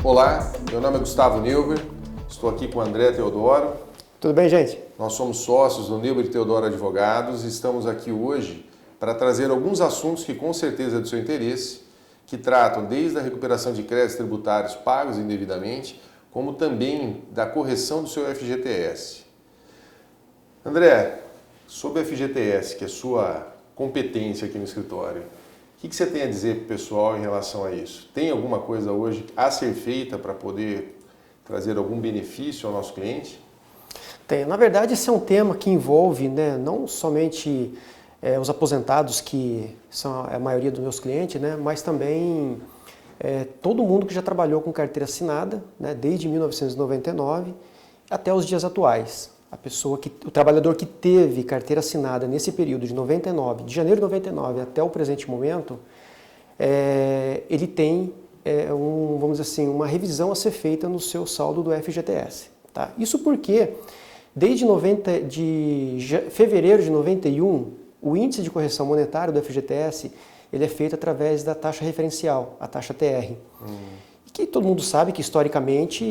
Olá, meu nome é Gustavo Neuber, estou aqui com o André Teodoro. Tudo bem, gente? Nós somos sócios do Neuber Teodoro Advogados e estamos aqui hoje para trazer alguns assuntos que com certeza é do seu interesse, que tratam desde a recuperação de créditos tributários pagos indevidamente, como também da correção do seu FGTS. André, sobre o FGTS, que é sua competência aqui no escritório, o que você tem a dizer para o pessoal em relação a isso? Tem alguma coisa hoje a ser feita para poder trazer algum benefício ao nosso cliente? Tem. Na verdade, esse é um tema que envolve, não somente os aposentados, que são a maioria dos meus clientes, mas também todo mundo que já trabalhou com carteira assinada, desde 1999 até os dias atuais. O trabalhador que teve carteira assinada nesse período de 99, de janeiro de 99 até o presente momento, ele tem, vamos dizer assim, uma revisão a ser feita no seu saldo do FGTS. Tá? Isso porque, desde fevereiro de 91, o índice de correção monetária do FGTS ele é feito através da taxa referencial, a taxa TR. Que todo mundo sabe que historicamente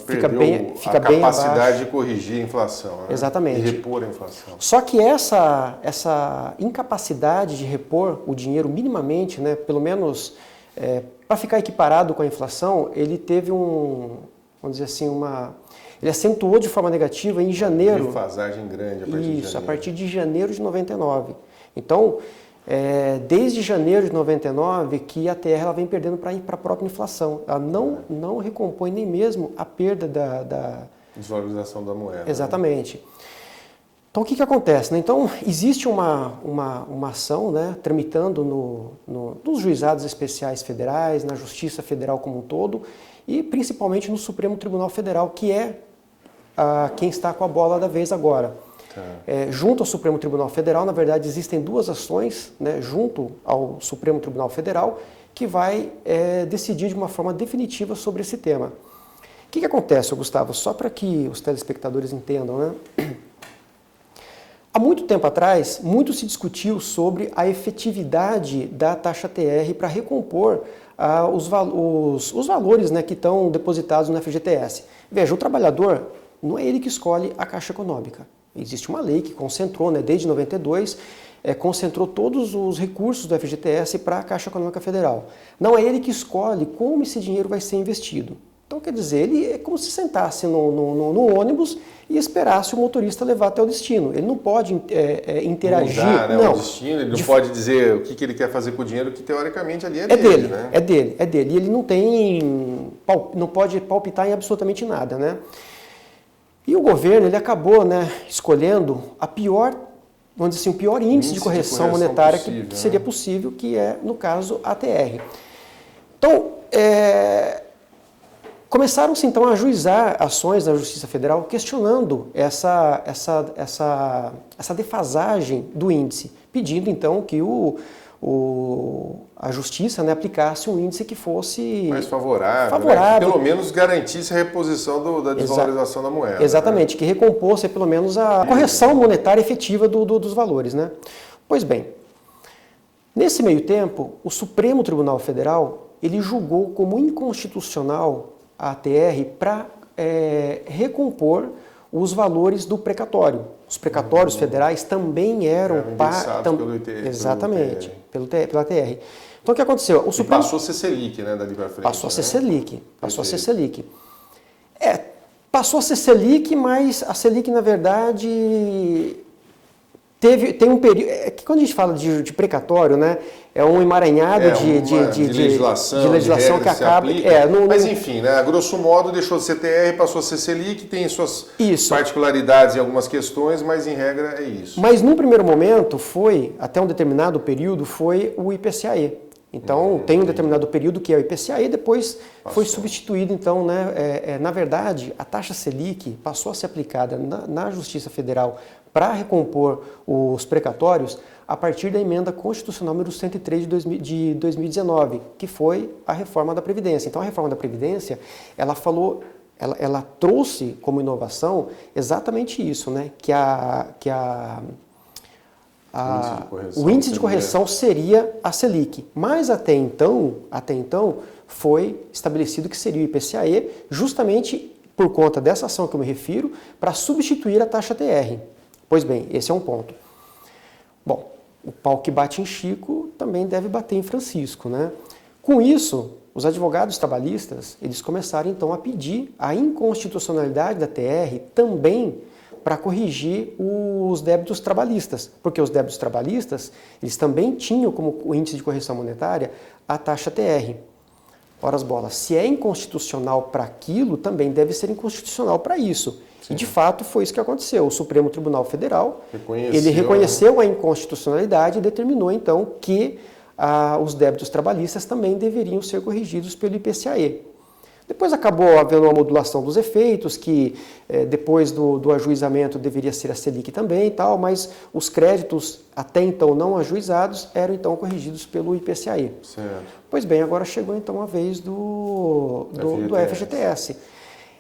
fica bem abaixo. A capacidade de corrigir a inflação, né? Exatamente. E repor a inflação. Só que essa incapacidade de repor o dinheiro minimamente, pelo menos para ficar equiparado com a inflação, ele teve vamos dizer assim, ele acentuou de forma negativa em janeiro. Uma defasagem grande a partir de janeiro. Isso, a partir de janeiro de 99. Então, desde janeiro de 99 que a TR ela vem perdendo para a própria inflação. Ela não recompõe nem mesmo a perda da desvalorização da moeda. Exatamente. Então o que acontece? Então existe uma ação tramitando nos juizados especiais federais, na Justiça Federal como um todo e principalmente no Supremo Tribunal Federal, que é quem está com a bola da vez agora. Junto ao Supremo Tribunal Federal, na verdade, existem duas ações, junto ao Supremo Tribunal Federal, que vai decidir de uma forma definitiva sobre esse tema. O que acontece, Gustavo? Só para que os telespectadores entendam, Há muito tempo atrás, muito se discutiu sobre a efetividade da taxa TR para recompor os valores que estão depositados no FGTS. Veja, o trabalhador não é ele que escolhe a Caixa Econômica. Existe uma lei que concentrou, desde 92, concentrou todos os recursos do FGTS para a Caixa Econômica Federal. Não é ele que escolhe como esse dinheiro vai ser investido. Então, quer dizer, ele é como se sentasse no ônibus e esperasse o motorista levar até o destino. Ele não pode interagir. Mudar, o destino, ele não pode dizer o que ele quer fazer com o dinheiro, que teoricamente ali é dele. É dele. E ele não pode palpitar em absolutamente nada, E o governo ele acabou escolhendo a pior, vamos dizer assim, o pior índice de correção monetária possível, que seria possível, que é, no caso, a TR. Então, começaram-se então a ajuizar ações na Justiça Federal questionando essa defasagem do índice, pedindo então que a Justiça aplicasse um índice que fosse mais favorável. Que pelo menos garantisse a reposição da desvalorização da moeda. Exatamente, que recomposse pelo menos a correção monetária efetiva dos valores. Pois bem, nesse meio tempo, o Supremo Tribunal Federal ele julgou como inconstitucional a ATR para recompor os valores do precatório. Os precatórios federais também eram pelo ITR. Exatamente, pela ATR. Então o que aconteceu? O Supremo passou a ser Selic, dali para frente. Passou a ser Selic. Passou a ser Selic. Passou a ser Selic, mas a Selic, na verdade, tem um período. Que quando a gente fala de precatório, é um emaranhado de legislação que acaba. Mas enfim, a grosso modo deixou de ser TR, passou a ser Selic, tem suas particularidades em algumas questões, mas em regra é isso. Mas num primeiro momento até um determinado período, foi o IPCAE. Então, tem um determinado período que é o IPCA e depois foi substituído, então, na verdade, a taxa Selic passou a ser aplicada na Justiça Federal para recompor os precatórios a partir da emenda constitucional número 103 de 2019, que foi a reforma da Previdência. Então, a reforma da Previdência, ela trouxe como inovação exatamente isso, que a o índice de correção seria a Selic. Mas até então foi estabelecido que seria o IPCA-E, justamente por conta dessa ação que eu me refiro, para substituir a taxa TR. Pois bem, esse é um ponto. Bom, o pau que bate em Chico também deve bater em Francisco, né? Com isso, os advogados trabalhistas, eles começaram então a pedir a inconstitucionalidade da TR também para corrigir os débitos trabalhistas, porque os débitos trabalhistas, eles também tinham como índice de correção monetária a taxa TR. Ora as bolas, se é inconstitucional para aquilo, também deve ser inconstitucional para isso. Sim. E de fato foi isso que aconteceu. O Supremo Tribunal Federal, ele reconheceu a inconstitucionalidade e determinou então que os débitos trabalhistas também deveriam ser corrigidos pelo IPCA-E. Depois acabou havendo uma modulação dos efeitos, que depois do ajuizamento deveria ser a Selic também e tal, mas os créditos até então não ajuizados eram então corrigidos pelo IPCA-E. Certo. Pois bem, agora chegou então a vez do FGTS.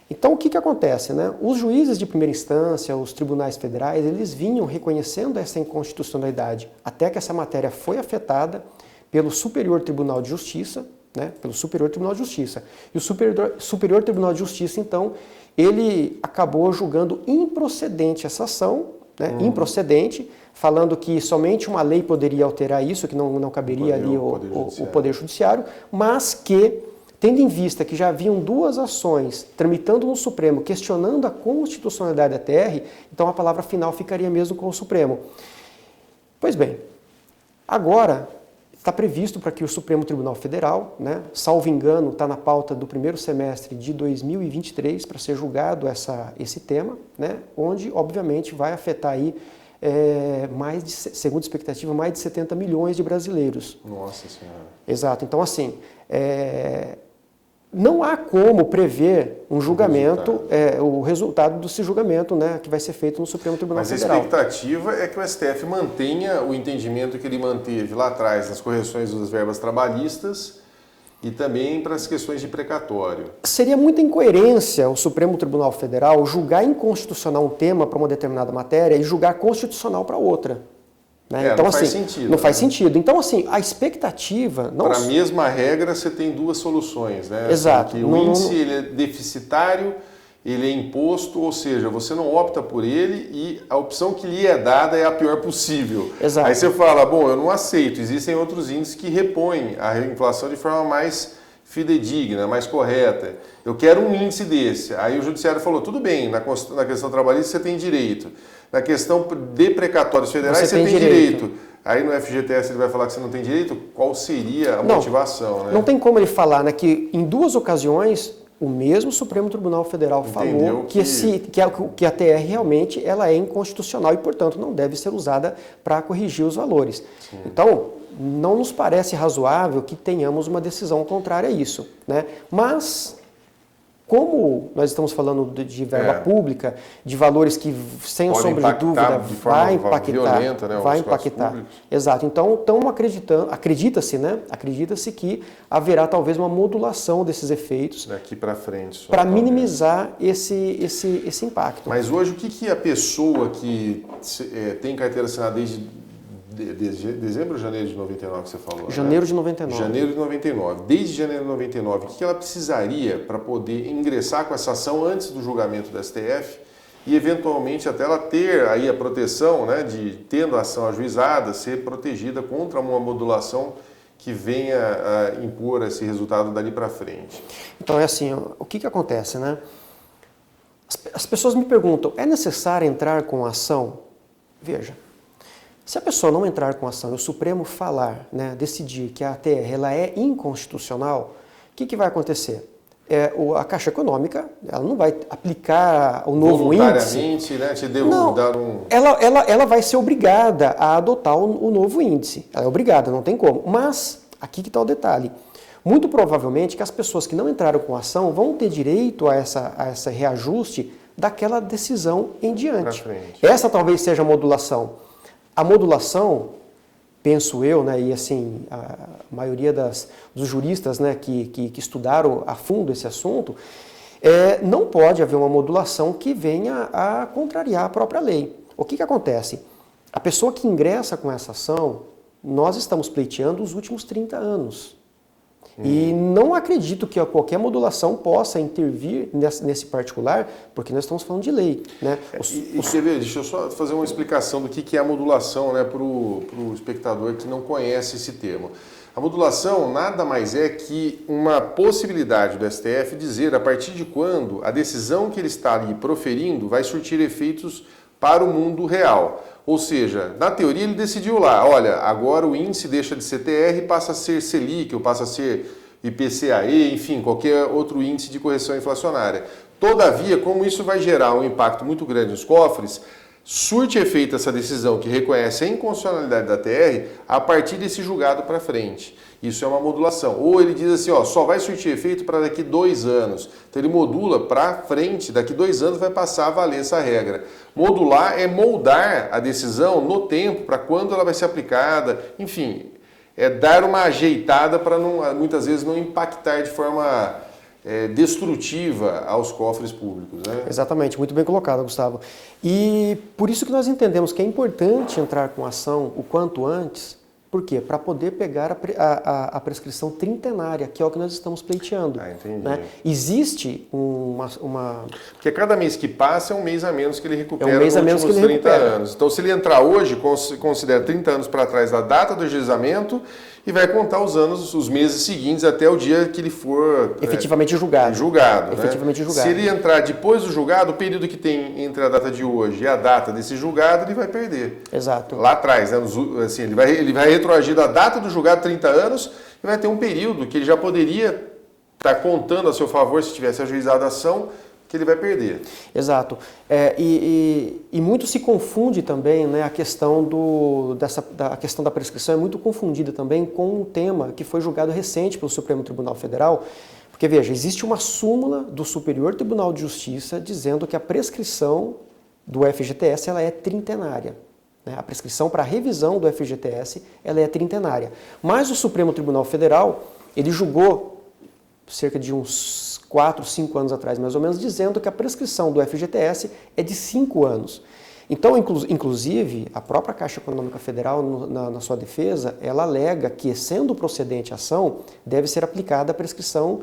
Então o que acontece, né? Os juízes de primeira instância, os tribunais federais, eles vinham reconhecendo essa inconstitucionalidade até que essa matéria foi afetada pelo Superior Tribunal de Justiça, né, pelo Superior Tribunal de Justiça. E o Superior Tribunal de Justiça, então, ele acabou julgando improcedente essa ação, né, improcedente, falando que somente uma lei poderia alterar isso, que não caberia ali o Poder Judiciário, mas que, tendo em vista que já haviam duas ações tramitando no Supremo, questionando a constitucionalidade da TR, então a palavra final ficaria mesmo com o Supremo. Pois bem, agora está previsto para que o Supremo Tribunal Federal, né, salvo engano, está na pauta do primeiro semestre de 2023 para ser julgado esse tema, né, onde obviamente vai afetar aí, segundo expectativa, mais de 70 milhões de brasileiros. Nossa Senhora. Exato. Então, assim, não há como prever um julgamento, o resultado desse julgamento, né, que vai ser feito no Supremo Tribunal Federal. Mas a expectativa é que o STF mantenha o entendimento que ele manteve lá atrás nas correções das verbas trabalhistas e também para as questões de precatório. Seria muita incoerência o Supremo Tribunal Federal julgar inconstitucional um tema para uma determinada matéria e julgar constitucional para outra. Né? Então, não faz assim, sentido. Não faz sentido. Então, assim, a expectativa... Para a mesma regra, você tem duas soluções, né? Exato. Assim, o índice ele é deficitário, ele é imposto, ou seja, você não opta por ele e a opção que lhe é dada é a pior possível. Exato. Aí você fala, bom, eu não aceito. Existem outros índices que repõem a inflação de forma mais fidedigna, mais correta. Eu quero um índice desse. Aí o judiciário falou, tudo bem, na questão trabalhista você tem direito. Na questão de precatórios federais você tem direito. Aí no FGTS ele vai falar que você não tem direito? Qual seria a motivação? Né? Não tem como ele falar, né, que em duas ocasiões o mesmo Supremo Tribunal Federal falou que a TR realmente ela é inconstitucional e, portanto, não deve ser usada para corrigir os valores. Sim. Então, não nos parece razoável que tenhamos uma decisão contrária a isso, né? Mas, como nós estamos falando de verba pública, de valores que, sem sombra de dúvida, vai impactar, violenta, né, vai impactar. Exato. Então, acredita-se, né? Acredita-se que haverá talvez uma modulação desses efeitos daqui para frente, para minimizar esse impacto. Mas hoje o que a pessoa que tem carteira assinada desde dezembro ou janeiro de 99 que você falou? Janeiro, né? de 99. Janeiro de 99. Desde janeiro de 99, o que ela precisaria para poder ingressar com essa ação antes do julgamento do STF e, eventualmente, até ela ter aí a proteção, né, de, tendo a ação ajuizada, ser protegida contra uma modulação que venha a impor esse resultado dali para frente? Então, é assim, o que acontece, né? As pessoas me perguntam, é necessário entrar com a ação? Veja, se a pessoa não entrar com ação e o Supremo falar, né, decidir que a TR ela é inconstitucional, o que vai acontecer? A Caixa Econômica ela não vai aplicar o novo índice. Né, ela vai ser obrigada a adotar o novo índice. Ela é obrigada, não tem como. Mas, aqui que está o detalhe. Muito provavelmente que as pessoas que não entraram com ação vão ter direito a esse reajuste daquela decisão em diante. Essa talvez seja a modulação. A modulação, penso eu, né, e assim, a maioria dos juristas, né, que estudaram a fundo esse assunto, não pode haver uma modulação que venha a contrariar a própria lei. O que acontece? A pessoa que ingressa com essa ação, nós estamos pleiteando os últimos 30 anos. E não acredito que qualquer modulação possa intervir nesse particular, porque nós estamos falando de lei. Né? Deixa eu só fazer uma explicação do que é a modulação, né, para o espectador que não conhece esse termo. A modulação nada mais é que uma possibilidade do STF dizer a partir de quando a decisão que ele está ali proferindo vai surtir efeitos para o mundo real. Ou seja, na teoria ele decidiu lá, olha, agora o índice deixa de ser TR e passa a ser Selic, ou passa a ser IPCAE, enfim, qualquer outro índice de correção inflacionária. Todavia, como isso vai gerar um impacto muito grande nos cofres, surte efeito essa decisão que reconhece a inconstitucionalidade da TR a partir desse julgado para frente. Isso é uma modulação. Ou ele diz assim, ó, só vai surtir efeito para daqui 2 anos. Então ele modula para frente, daqui 2 anos vai passar a valer essa regra. Modular é moldar a decisão no tempo, para quando ela vai ser aplicada, enfim, é dar uma ajeitada para muitas vezes não impactar de forma destrutiva aos cofres públicos. Né? Exatamente, muito bem colocado, Gustavo. E por isso que nós entendemos que é importante entrar com ação o quanto antes. Por quê? Para poder pegar a prescrição trintenária, que é o que nós estamos pleiteando. Ah, entendi. Né? Existe uma... Porque cada mês que passa é um mês a menos que ele recupera É um mês a menos últimos que ele 30 recupera. anos. Então, se ele entrar hoje, considera 30 anos para trás da data do ajuizamento e vai contar os meses seguintes até o dia que ele for efetivamente julgado. Efetivamente julgado. Se ele entrar depois do julgado, o período que tem entre a data de hoje e a data desse julgado, ele vai perder. Exato. Lá atrás, né? Assim, ele vai retroagir da data do julgado 30 anos e vai ter um período que ele já poderia estar contando a seu favor se tivesse ajuizado a ação, que ele vai perder. Exato. E muito se confunde também, né, a questão a questão da prescrição é muito confundida também com um tema que foi julgado recente pelo Supremo Tribunal Federal, porque veja, existe uma súmula do Superior Tribunal de Justiça dizendo que a prescrição do FGTS ela é trintenária. Né? A prescrição para a revisão do FGTS ela é trintenária. Mas o Supremo Tribunal Federal, ele julgou cerca de uns 4, 5 anos atrás, mais ou menos, dizendo que a prescrição do FGTS é de 5 anos. Então, inclusive, a própria Caixa Econômica Federal, na sua defesa, ela alega que, sendo procedente a ação, deve ser aplicada a prescrição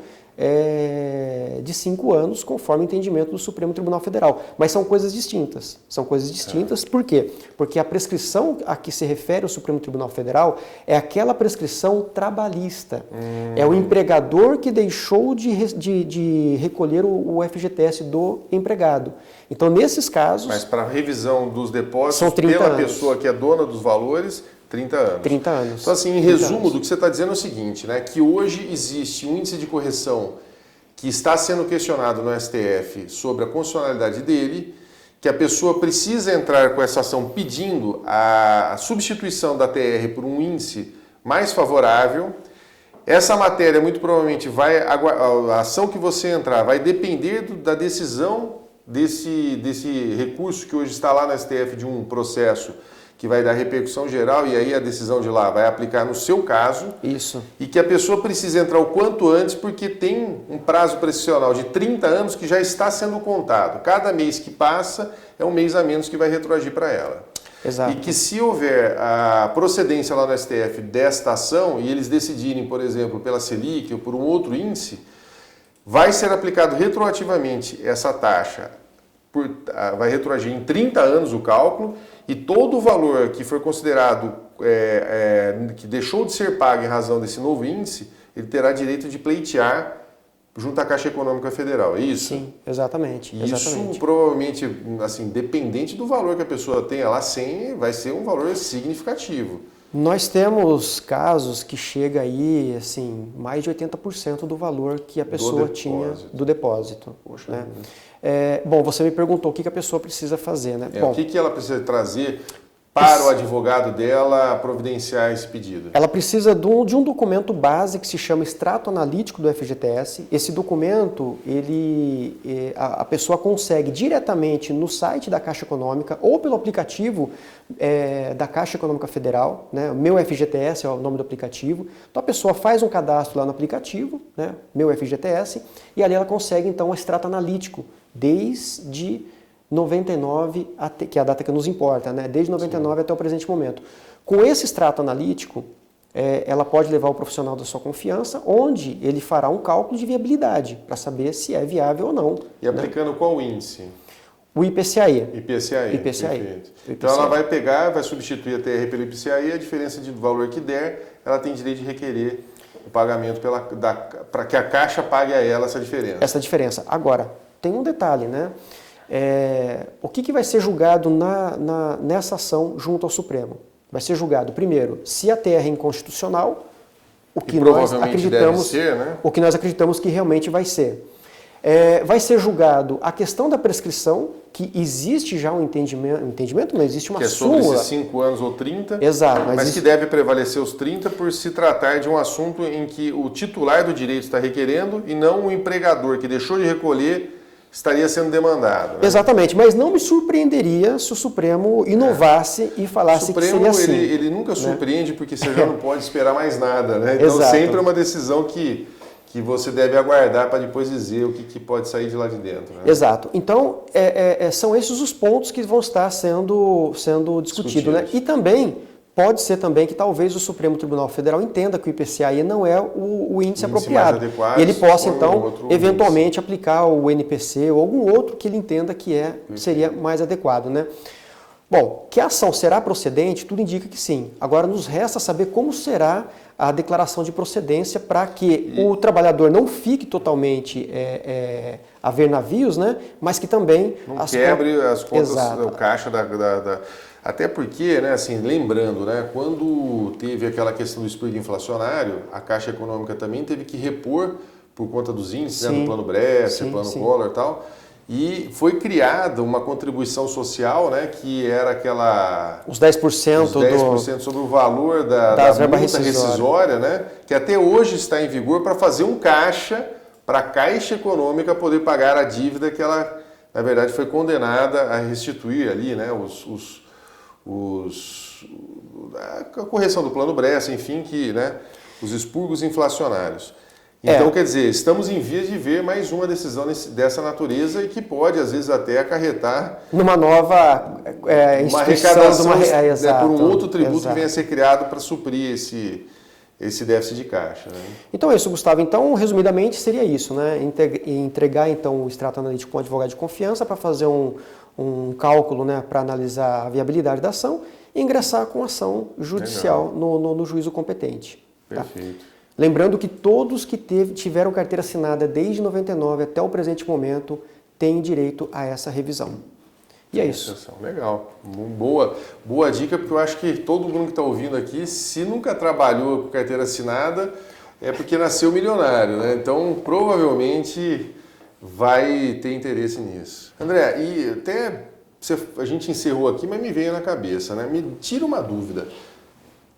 de 5 anos, conforme o entendimento do Supremo Tribunal Federal. Mas são coisas distintas. São coisas distintas, por quê? Porque a prescrição a que se refere o Supremo Tribunal Federal é aquela prescrição trabalhista. É o empregador que deixou de recolher o FGTS do empregado. Então, nesses casos... Mas para a revisão dos depósitos são 30 pela anos. pessoa que é dona dos valores... 30 anos. 30 anos. Então, assim, em resumo do que você está dizendo é o seguinte, né? Que hoje existe um índice de correção que está sendo questionado no STF sobre a constitucionalidade dele, que a pessoa precisa entrar com essa ação pedindo a substituição da TR por um índice mais favorável. Essa matéria, muito provavelmente, a ação que você entrar vai depender da decisão desse recurso que hoje está lá no STF de um processo que vai dar repercussão geral e aí a decisão de lá vai aplicar no seu caso. Isso. E que a pessoa precisa entrar o quanto antes porque tem um prazo prescricional de 30 anos que já está sendo contado. Cada mês que passa é um mês a menos que vai retroagir para ela. Exato. E que se houver a procedência lá no STF desta ação e eles decidirem, por exemplo, pela Selic ou por um outro índice, vai ser aplicado retroativamente essa taxa, vai retroagir em 30 anos o cálculo, e todo o valor que for considerado, que deixou de ser pago em razão desse novo índice, ele terá direito de pleitear junto à Caixa Econômica Federal, é isso? Sim, exatamente. Isso provavelmente, assim, dependente do valor que a pessoa tenha lá, vai ser um valor significativo. Nós temos casos que chega aí, assim, mais de 80% do valor que a pessoa tinha do depósito. Poxa, né? Bom, você me perguntou o que a pessoa precisa fazer, né? Bom, o que ela precisa trazer para o advogado dela providenciar esse pedido? Ela precisa de um documento base que se chama extrato analítico do FGTS. Esse documento, a pessoa consegue diretamente no site da Caixa Econômica ou pelo aplicativo da Caixa Econômica Federal, né? Meu FGTS é o nome do aplicativo. Então a pessoa faz um cadastro lá no aplicativo, né? Meu FGTS, e ali ela consegue então um extrato analítico desde 99, que é a data que nos importa, né? Desde 99 até o presente momento. Com esse extrato analítico, ela pode levar o profissional da sua confiança, onde ele fará um cálculo de viabilidade, para saber se é viável ou não. E aplicando qual índice? O IPCAE. IPCAE. Perfeito. Então ela vai pegar, vai substituir a TR pelo IPCAE, a diferença de valor que der, ela tem direito de requerer o pagamento para que a Caixa pague a ela essa diferença. Essa diferença. Agora, tem um detalhe, né? O que vai ser julgado nessa ação junto ao Supremo? Vai ser julgado, primeiro, se a TR é inconstitucional, o que nós acreditamos que realmente vai ser. Vai ser julgado a questão da prescrição, que existe já um entendimento, não existe uma súmula. Que é sobre esses 5 anos ou 30, exato, mas que deve prevalecer os 30 por se tratar de um assunto em que o titular do direito está requerendo e não o empregador que deixou de recolher estaria sendo demandado. Né? Exatamente, mas não me surpreenderia se o Supremo inovasse e falasse que seria assim. Ele nunca surpreende, porque você já não pode esperar mais nada. Né? Então sempre é uma decisão que você deve aguardar para depois dizer o que pode sair de lá de dentro. Né? Exato. Então, são esses os pontos que vão estar sendo discutidos. Né? E também, pode ser também que talvez o Supremo Tribunal Federal entenda que o IPCAE não é o índice apropriado. Mais adequado, e ele possa, então, eventualmente aplicar o NPC ou algum outro que ele entenda que seria mais adequado. Né? Bom, que a ação será procedente, tudo indica que sim. Agora, nos resta saber como será a declaração de procedência para que o trabalhador não fique totalmente a ver navios, né? Mas que também... Não quebre as contas do caixa Até porque, né, assim, lembrando, né, quando teve aquela questão do espírito inflacionário, a Caixa Econômica também teve que repor por conta dos índices, né, do Plano Bresser, Plano Collor e tal. E foi criada uma contribuição social, né, que era aquela... Os 10%, sobre o valor da multa rescisória, né, que até hoje está em vigor para fazer um caixa para a Caixa Econômica poder pagar a dívida que ela, na verdade, foi condenada a restituir ali, né, a correção do Plano Bresser, enfim, né, os expurgos inflacionários. Então, quer dizer, estamos em vias de ver mais uma decisão dessa natureza e que pode, às vezes, até acarretar numa nova uma arrecadação por um outro tributo que venha a ser criado para suprir esse déficit de caixa. Né? Então é isso, Gustavo. Então, resumidamente, seria isso, né? Entregar, então, o extrato analítico com o advogado de confiança para fazer um cálculo, né, para analisar a viabilidade da ação e ingressar com ação judicial no juízo competente. Perfeito. Tá? Lembrando que todos que tiveram carteira assinada desde 99 até o presente momento têm direito a essa revisão. E é isso. Legal. Boa dica, porque eu acho que todo mundo que está ouvindo aqui, se nunca trabalhou com carteira assinada, é porque nasceu milionário, né? Então, provavelmente vai ter interesse nisso. André, e até a gente encerrou aqui, mas me veio na cabeça, né? Me tira uma dúvida.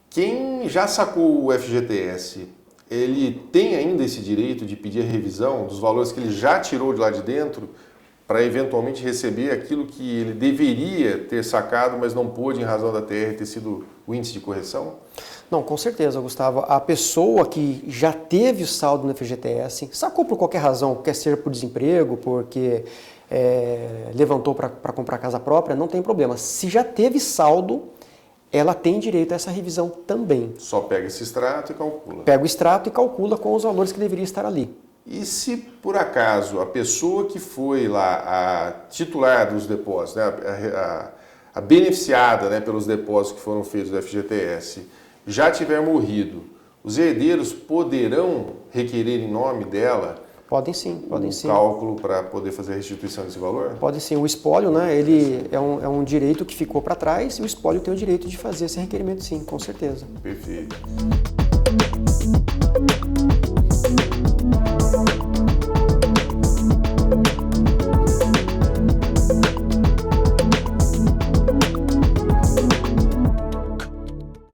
Quem já sacou o FGTS, ele tem ainda esse direito de pedir a revisão dos valores que ele já tirou de lá de dentro para eventualmente receber aquilo que ele deveria ter sacado, mas não pôde em razão da TR ter sido o índice de correção? Não, com certeza, Gustavo. A pessoa que já teve o saldo no FGTS, sacou por qualquer razão, quer seja por desemprego, porque levantou para comprar casa própria, não tem problema. Se já teve saldo, ela tem direito a essa revisão também. Só pega esse extrato e calcula. Pega o extrato e calcula com os valores que deveria estar ali. E se, por acaso, a pessoa que foi lá a titular dos depósitos, né, a beneficiada, né, pelos depósitos que foram feitos do FGTS, já tiver morrido, os herdeiros poderão requerer em nome dela Podem sim. Cálculo para poder fazer a restituição desse valor? Pode sim. O espólio, né, ele é um direito que ficou para trás e o espólio tem o direito de fazer esse requerimento sim, com certeza. Perfeito.